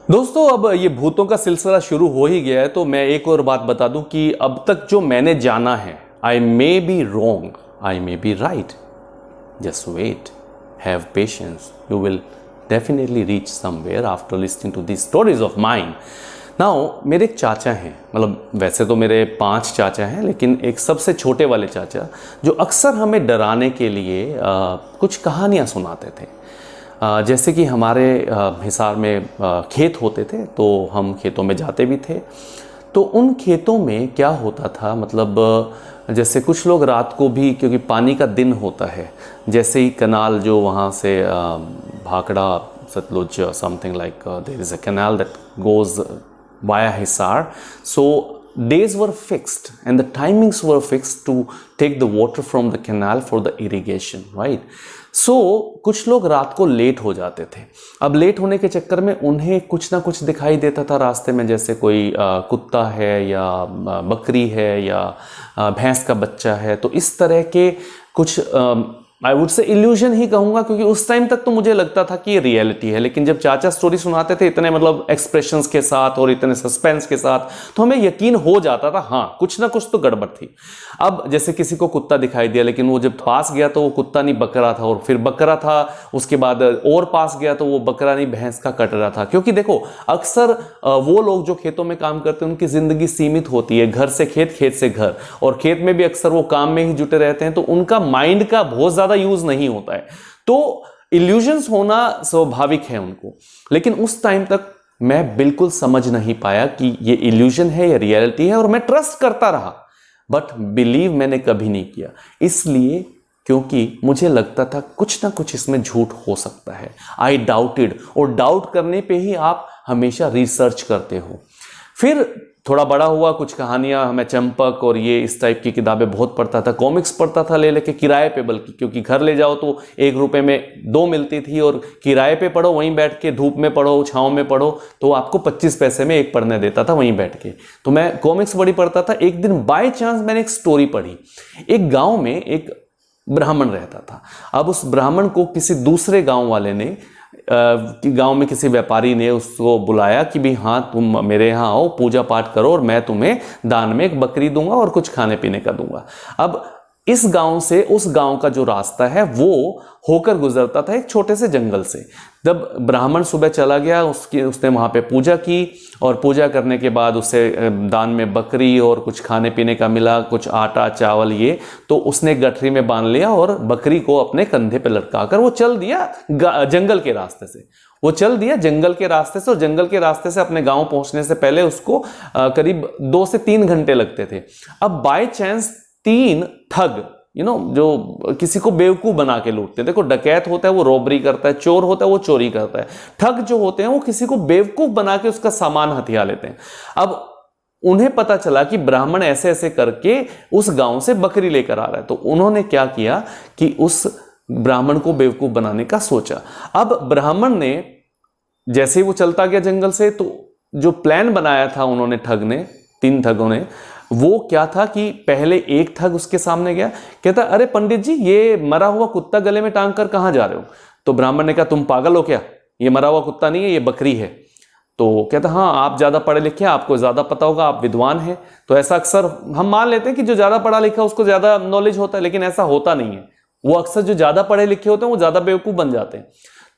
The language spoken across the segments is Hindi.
दोस्तों, अब ये भूतों का सिलसिला शुरू हो ही गया है, तो मैं एक और बात बता दूं कि अब तक जो मैंने जाना है, I may be wrong, I may be right, just wait, have patience, you will definitely reach somewhere after listening to this stories of mind. Now, मेरे एक चाचा हैं, मतलब वैसे तो मेरे 5 चाचा हैं, लेकिन एक सबसे छोटे वाले चाचा जो अक्सर हमें डराने के लिए कुछ कहानियाँ सुनाते थे। जैसे कि हमारे हिसार में खेत होते थे, तो हम खेतों में जाते भी थे। तो उन खेतों में क्या होता था, मतलब जैसे कुछ लोग रात को भी, क्योंकि पानी का दिन होता है, जैसे ही कनाल जो वहाँ से Bhakra Sutlej something like there is a canal that goes via Hisar, so days were fixed and the timings were fixed to take the water from the canal for the irrigation, right? So कुछ लोग रात को लेट हो जाते थे। अब लेट होने के चक्कर में उन्हें कुछ ना कुछ दिखाई देता था रास्ते में, जैसे कोई कुत्ता है या बकरी है या भैंस का बच्चा है। तो इस तरह के कुछ आई वुड से इल्यूजन ही कहूँगा, क्योंकि उस टाइम तक तो मुझे लगता था कि ये रियलिटी है, लेकिन जब चाचा स्टोरी सुनाते थे इतने मतलब एक्सप्रेशंस के साथ और इतने सस्पेंस के साथ, तो हमें यकीन हो जाता था हाँ कुछ ना कुछ तो गड़बड़ थी। अब जैसे किसी को कुत्ता दिखाई दिया, लेकिन वो जब पास गया तो वो कुत्ता नहीं बकरा था, और फिर बकरा था, उसके बाद और पास गया तो वो बकरा नहीं भैंस का कटरा था। क्योंकि देखो, अक्सर वो लोग जो खेतों में काम करते हैं उनकी जिंदगी सीमित होती है, घर से खेत, खेत से घर, और खेत में भी अक्सर वो काम में ही जुटे रहते हैं, तो उनका माइंड का बहुत ज्यादा यूज नहीं होता है, तो इल्यूजन्स होना स्वाभाविक है उनको। लेकिन उस टाइम तक मैं बिल्कुल समझ नहीं पाया कि ये इल्यूजन है या रियलिटी है, और मैं ट्रस्ट करता रहा, बट बिलीव मैंने कभी नहीं किया। इसलिए क्योंकि मुझे लगता था कुछ ना कुछ इसमें झूठ हो सकता है। आई डाउटेड, और डाउट करने पे ही आप हमेशा रिसर्च करते हो। फिर थोड़ा बड़ा हुआ, कुछ कहानियां, मैं चंपक और ये इस टाइप की किताबें बहुत पढ़ता था, कॉमिक्स पढ़ता था ले लेके किराए पे, बल्कि क्योंकि घर ले जाओ तो 1 रुपए में 2 मिलती थी, और किराए पे पढ़ो, वहीं बैठ के धूप में पढ़ो, छाँव में पढ़ो, तो आपको 25 पैसे में 1 पढ़ने देता था वहीं बैठ के। तो मैं कॉमिक्स बड़ी पढ़ता था। एक दिन बाय चांस मैंने एक स्टोरी पढ़ी। एक गाँव में एक ब्राह्मण रहता था। अब उस ब्राह्मण को किसी दूसरे गाँव वाले ने, गांव में किसी व्यापारी ने उसको बुलाया कि भाई हाँ तुम मेरे यहाँ आओ, पूजा पाठ करो, और मैं तुम्हें दान में एक बकरी दूंगा और कुछ खाने पीने का दूंगा। अब इस गांव से उस गांव का जो रास्ता है वो होकर गुजरता था एक छोटे से जंगल से। जब ब्राह्मण सुबह चला गया, उसने वहां पे पूजा की, और पूजा करने के बाद उसे दान में बकरी और कुछ खाने पीने का मिला, कुछ आटा चावल ये, तो उसने गठरी में बांध लिया और बकरी को अपने कंधे पे लटकाकर वो चल दिया जंगल के रास्ते से। वो चल दिया जंगल के रास्ते से, और जंगल के रास्ते से अपने गांव पहुंचने से पहले उसको करीब 2 से 3 घंटे लगते थे। अब बाय चांस 3 ठग, जो किसी को बेवकूफ बना के लूटते हैं। देखो, डकैत होता है वो रॉबरी करता है, चोर होता है वो चोरी करता है, ठग जो होते हैं वो किसी को बेवकूफ बना के उसका सामान हथिया लेते हैं। अब उन्हें पता चला कि ब्राह्मण ऐसे ऐसे करके उस गांव से बकरी लेकर आ रहा है, तो उन्होंने क्या किया कि उस ब्राह्मण को बेवकूफ बनाने का सोचा। अब ब्राह्मण ने जैसे ही वो चलता गया जंगल से, तो जो प्लान बनाया था उन्होंने, ठग ने, 3 ठगों ने, वो क्या था कि पहले एक ठग उसके सामने गया, कहता अरे पंडित जी, ये मरा हुआ कुत्ता गले में टांग कर कहां जा रहे हो? तो ब्राह्मण ने कहा तुम पागल हो क्या, ये मरा हुआ कुत्ता नहीं है, ये बकरी है। तो कहता हाँ आप ज्यादा पढ़े लिखे हैं, आपको ज्यादा पता होगा, आप विद्वान हैं। तो ऐसा अक्सर हम मान लेते हैं कि जो ज्यादा पढ़ा लिखा उसको ज्यादा नॉलेज होता है, लेकिन ऐसा होता नहीं है। वो अक्सर जो ज्यादा पढ़े लिखे होते हैं वो ज्यादा बेवकूफ बन जाते हैं।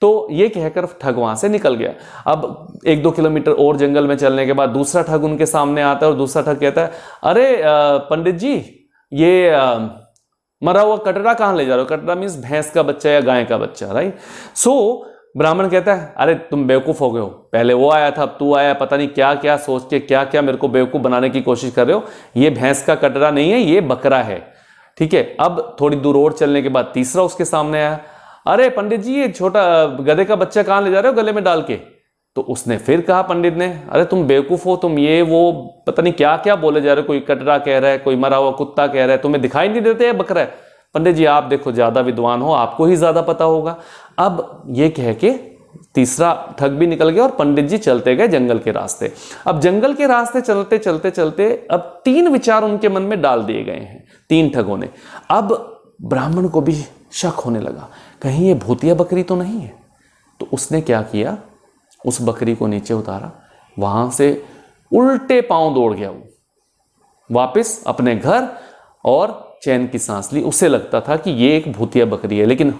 तो ये कहकर ठग वहां से निकल गया। अब 1-2 किलोमीटर और जंगल में चलने के बाद दूसरा ठग उनके सामने आता है, और दूसरा ठग कहता है अरे पंडित जी, ये मरा हुआ कटरा कहां ले जा रहे हो? कटरा मीन्स भैंस का बच्चा या गाय का बच्चा, राइट? सो ब्राह्मण कहता है अरे तुम बेवकूफ हो गए हो, पहले वो आया था अब तू आया, पता नहीं क्या क्या सोच के क्या क्या मेरे को बेवकूफ बनाने की कोशिश कर रहे हो। ये भैंस का कटरा नहीं है, ये बकरा है, ठीक है? अब थोड़ी दूर और चलने के बाद तीसरा उसके सामने आया, अरे पंडित जी, ये छोटा गधे का बच्चा कहां ले जा रहे हो गले में डाल के? तो उसने फिर कहा पंडित ने, अरे तुम बेवकूफ हो, तुम ये वो पता नहीं क्या क्या बोले जा रहे हो, कोई कटरा कह रहा है, कोई मरा हुआ कुत्ता कह रहा है, तुम्हें दिखाई नहीं देते है बकरा है? पंडित जी आप देखो ज्यादा विद्वान हो, आपको ही ज्यादा पता होगा। अब ये कह के तीसरा ठग भी निकल गया, और पंडित जी चलते गए जंगल के रास्ते। अब जंगल के रास्ते चलते चलते चलते अब 3 विचार उनके मन में डाल दिए गए हैं 3 ठगों ने। अब ब्राह्मण को भी शक होने लगा, कहीं ये भूतिया बकरी तो नहीं है? तो उसने क्या किया, उस बकरी को नीचे उतारा, वहां से उल्टे पांव दौड़ गया वो वापस अपने घर और चैन की सांस ली। उसे लगता था कि ये एक भूतिया बकरी है, लेकिन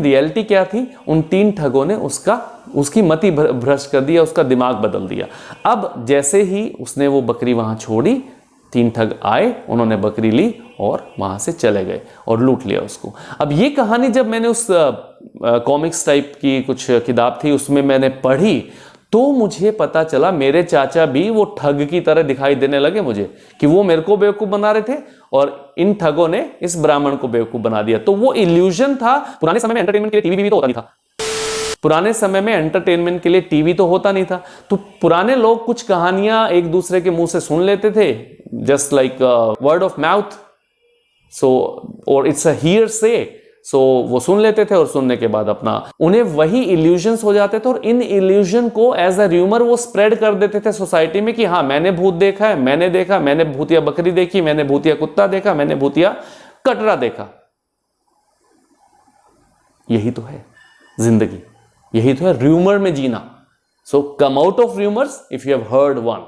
रियलिटी क्या थी, उन 3 ठगों ने उसकी मति भ्रष्ट कर दिया, उसका दिमाग बदल दिया। अब जैसे ही उसने वो बकरी वहां छोड़ी, 3 ठग आए, उन्होंने बकरी ली और वहां से चले गए और लूट लिया उसको। अब ये कहानी जब मैंने उस कॉमिक्स टाइप की कुछ किताब थी उसमें मैंने पढ़ी, तो मुझे पता चला मेरे चाचा भी वो ठग की तरह दिखाई देने लगे मुझे, कि वो मेरे को बेवकूफ बना रहे थे और इन ठगों ने इस ब्राह्मण को बेवकूफ बना दिया। तो वो इल्यूजन था। पुराने समय में एंटरटेनमेंट के लिए टीवी भी तो होता नहीं था। पुराने समय में एंटरटेनमेंट के लिए टीवी तो होता नहीं था, तो पुराने लोग कुछ कहानियां एक दूसरे के मुंह से सुन लेते थे, just like word of mouth, so और इट्स अ हियर से। सो वो सुन लेते थे और सुनने के बाद अपना उन्हें वही इल्यूजन्स हो जाते थे और इन इल्यूजन को एज अ र्यूमर वो स्प्रेड कर देते थे सोसाइटी में कि हाँ मैंने भूत देखा है, मैंने देखा, मैंने भूतिया बकरी देखी, मैंने भूतिया कुत्ता देखा, मैंने भूतिया कटरा देखा। यही तो है जिंदगी, यही तो है र्यूमर में जीना। So come out of rumours if you have heard one.